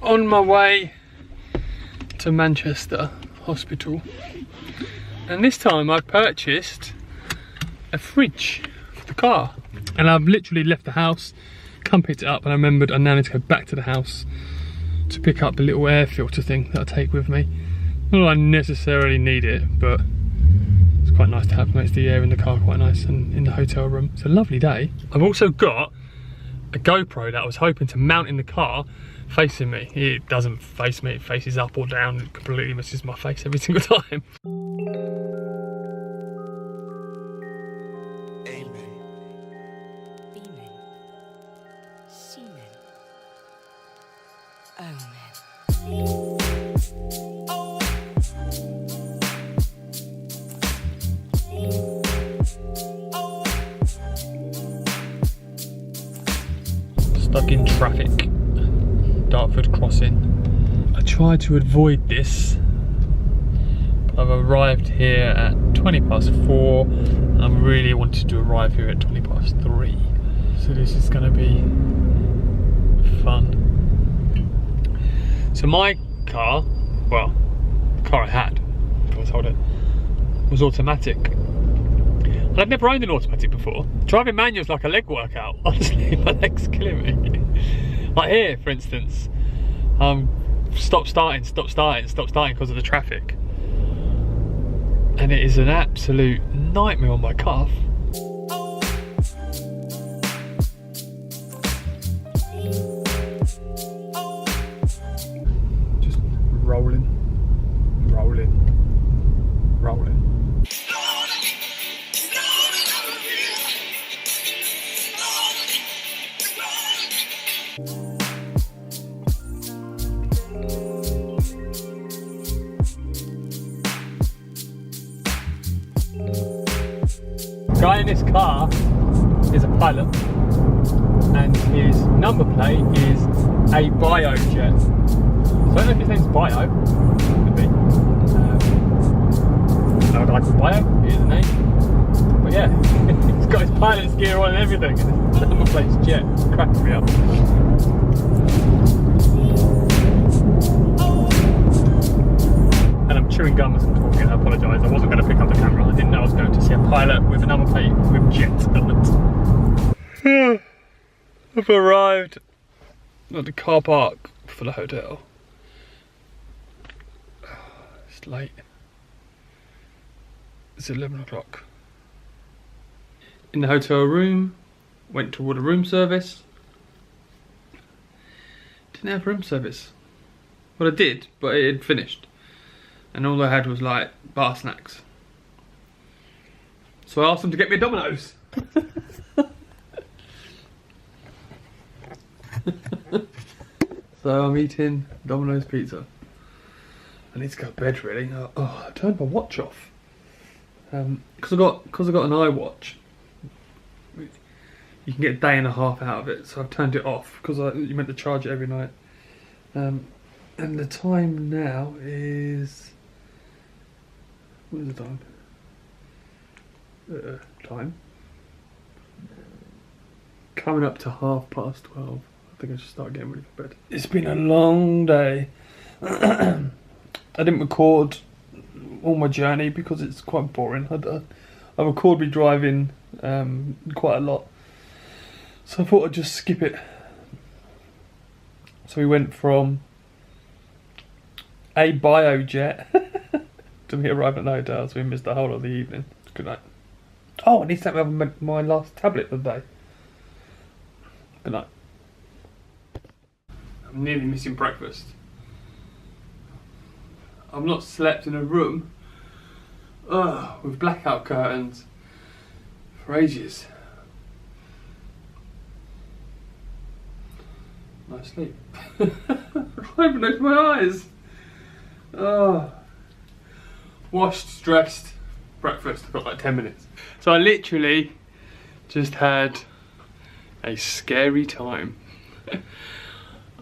on my way to Manchester Hospital, and this time I purchased a fridge for the car, and I've literally left the house, come picked it up, and I remembered I now need to go back to the house to pick up the little air filter thing that I take with me. Not that I necessarily need it, but it's quite nice to have. Makes the air in the car quite nice, and in the hotel room. It's a lovely day. I've also got a GoPro that I was hoping to mount in the car facing me. It doesn't face me, it faces up or down. It completely misses my face every single time. Stuck in traffic, Dartford crossing. I tried to avoid this. I've arrived here at 4:20. I really wanted to arrive here at 3:20. So this is going to be fun. So my car, well, the car I had, if I was holding it, was automatic. And I've never owned an automatic before. Driving manual's like a leg workout. Honestly, my leg's killing me. Like here, for instance, stop starting because of the traffic. And it is an absolute nightmare on my calf. Just rolling. The guy in this car is a pilot, and his number plate is a biojet. So I don't know if his name's Bio, could be. No, like Bio, here's the name. But yeah, he's got his pilot's gear on and everything, and his number plate's jet. It's cracking me up. And I'm chewing gum as I'm talking, I apologise. I wasn't going to pick up the camera. I didn't know I was going to see a pilot with a number plate with jet on it. I've arrived at the car park for the hotel. It's late. It's 11 o'clock. In the hotel room, went toward a room service. Didn't have room service. Well, I did, but it had finished. And all I had was like bar snacks. So I asked them to get me a Domino's. So I'm eating Domino's pizza. I need to go to bed really. Oh, I turned my watch off. Because I got an iWatch. You can get a day and a half out of it, so I've turned it off because you meant to charge it every night. And the time now is... What is the time? Time? Coming up to 12:30. I think I should start getting ready for bed. It's been a long day. I didn't record all my journey because it's quite boring. I record me driving quite a lot. So I thought I'd just skip it. So we went from a biojet to me arriving at the hotel, so we missed the whole of the evening. Good night. Oh, I need to have my last tablet of the day. Good night. I'm nearly missing breakfast. I've not slept in a room with blackout curtains for ages. Nice sleep. I can't even open my eyes. Oh. Washed, dressed, breakfast. I've got like 10 minutes. So I literally just had a scary time.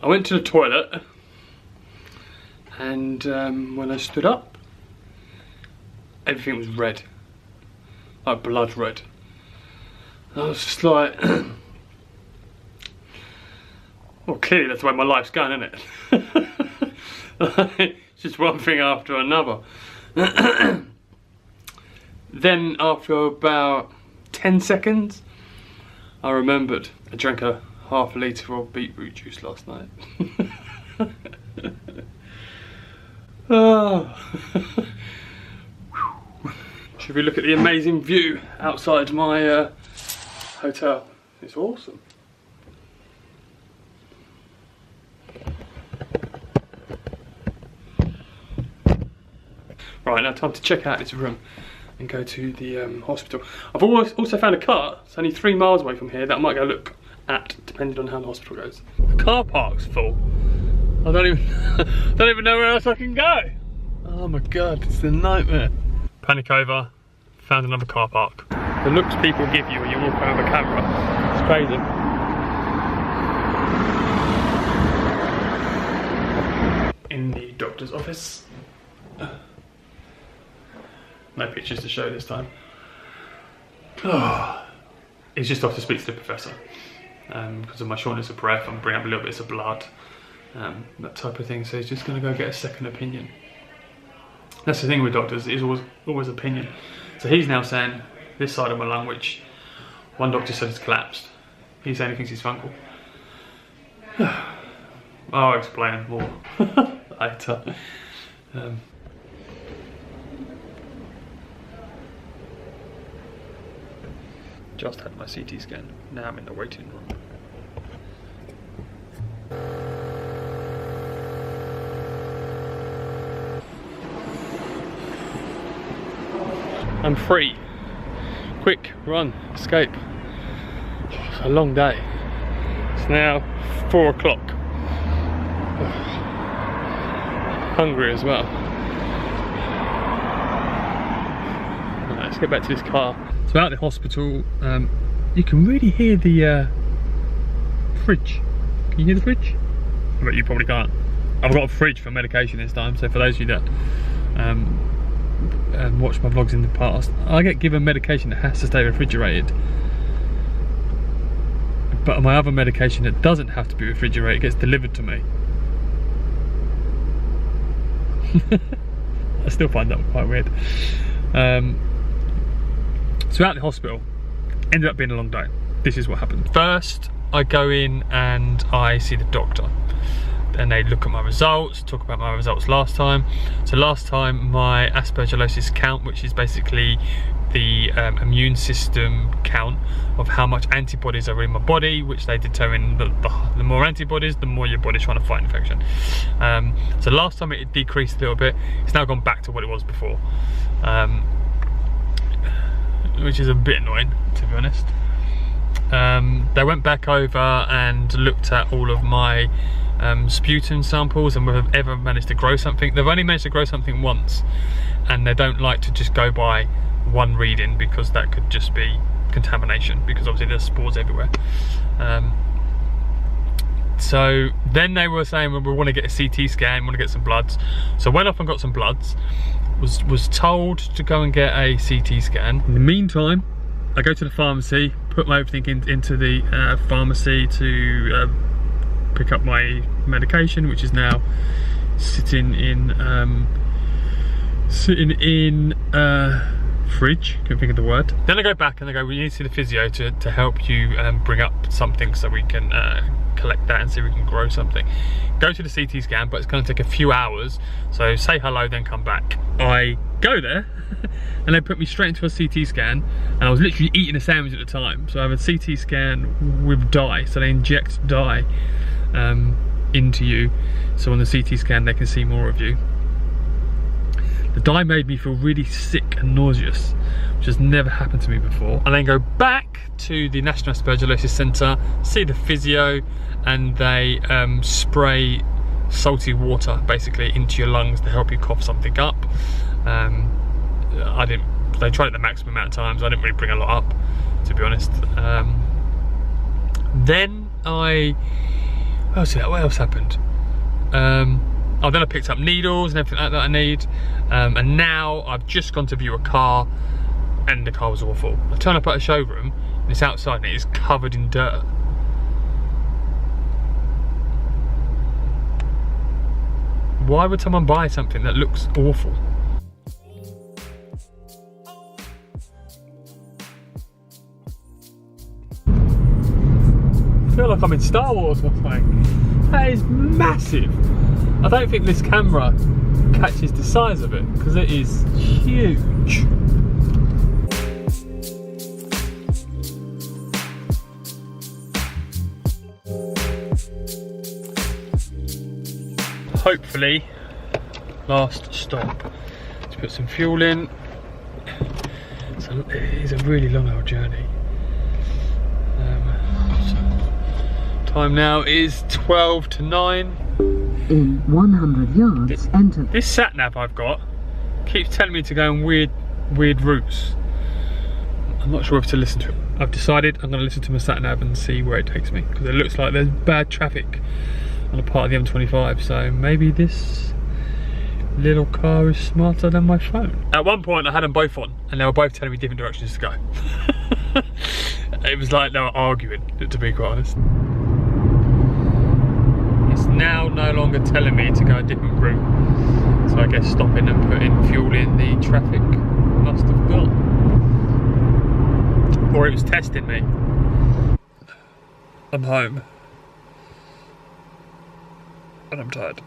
I went to the toilet, and when I stood up, everything was red, like blood red. And I was just like, Well, clearly that's the way my life's going, isn't it? It's just one thing after another. Then after about 10 seconds, I remembered I drank a half a litre of beetroot juice last night. Oh. Should we look at the amazing view outside my hotel? It's awesome. Right, now time to check out this room and go to the hospital. I've also found a car. It's only 3 miles away from here that I might go look at, depending on how the hospital goes. The car park's full. I don't even know where else I can go. Oh my god, it's a nightmare. Panic over, found another car park. The looks people give you when you walk around with a camera, it's crazy. In the doctor's office. No pictures to show this time. Oh, he's just off to speak to the professor. Because of my shortness of breath, I'm bringing up a little bit of blood. That type of thing, so he's just going to go get a second opinion. That's the thing with doctors, it's always opinion. So he's now saying this side of my lung, which one doctor said has collapsed. He's saying he thinks it's fungal. I'll explain more later. Just had my CT scan, now I'm in the waiting room. I'm free. Quick, run, escape. It's a long day. It's now 4 o'clock. Hungry as well. Right, let's get back to this car. So out at the hospital, you can really hear the fridge. Can you hear the fridge? I bet you probably can't. I've got a fridge for medication this time, so for those of you that watch my vlogs in the past, I get given medication that has to stay refrigerated. But my other medication that doesn't have to be refrigerated gets delivered to me. I still find that quite weird. So at the hospital, ended up being a long day. This is what happened. First, I go in and I see the doctor. And they look at my results, talk about my results last time. So last time, my aspergillosis count, which is basically the immune system count of how much antibodies are in my body, which they determine the more antibodies, the more your body's trying to fight infection. So last time it decreased a little bit. It's now gone back to what it was before. Which is a bit annoying, to be honest. They went back over and looked at all of my sputum samples and whether I've ever managed to grow something. They've only managed to grow something once, and they don't like to just go by one reading because that could just be contamination, because obviously there's spores everywhere. So then they were saying, well, we want to get a CT scan, we want to get some bloods. So I went off and got some bloods, was told to go and get a CT scan. In the meantime, I go to the pharmacy, put my everything into the pharmacy to pick up my medication, which is now sitting in fridge, can't think of the word. Then I go back and they go, we need to see the physio to help you bring up something so we can collect that and see if we can grow something. Go to the CT scan, but it's going to take a few hours, so say hello, then come back. I go there and they put me straight into a CT scan, and I was literally eating a sandwich at the time. So I have a CT scan with dye, so they inject dye into you, so on the CT scan they can see more of you. The dye made me feel really sick and nauseous, which has never happened to me before. And then go back to the National Aspergillosis Centre, see the physio, and they spray salty water basically into your lungs to help you cough something up. They tried it the maximum amount of times. I didn't really bring a lot up, to be honest. Then what else happened? Then I picked up needles and everything like that I need. And now I've just gone to view a car, and the car was awful. I turn up at a showroom, and it's outside and it is covered in dirt. Why would someone buy something that looks awful? I feel like I'm in Star Wars or something. That is massive. I don't think this camera catches the size of it because it is huge. Hopefully, last stop. Let's put some fuel in. It is a really long old journey. Time now is 12 to 9. In 100 yards, enter. This sat nav I've got keeps telling me to go on weird routes. I'm not sure if to listen to it. I've decided I'm going to listen to my sat nav and see where it takes me, because it looks like there's bad traffic on a part of the M25, so maybe this little car is smarter than my phone. At one point I had them both on and they were both telling me different directions to go. It was like they were arguing, to be quite honest. It's now no longer telling me to go a different route, so I guess stopping and putting fuel in the traffic must have got, or it was testing me. I'm home and I'm tired.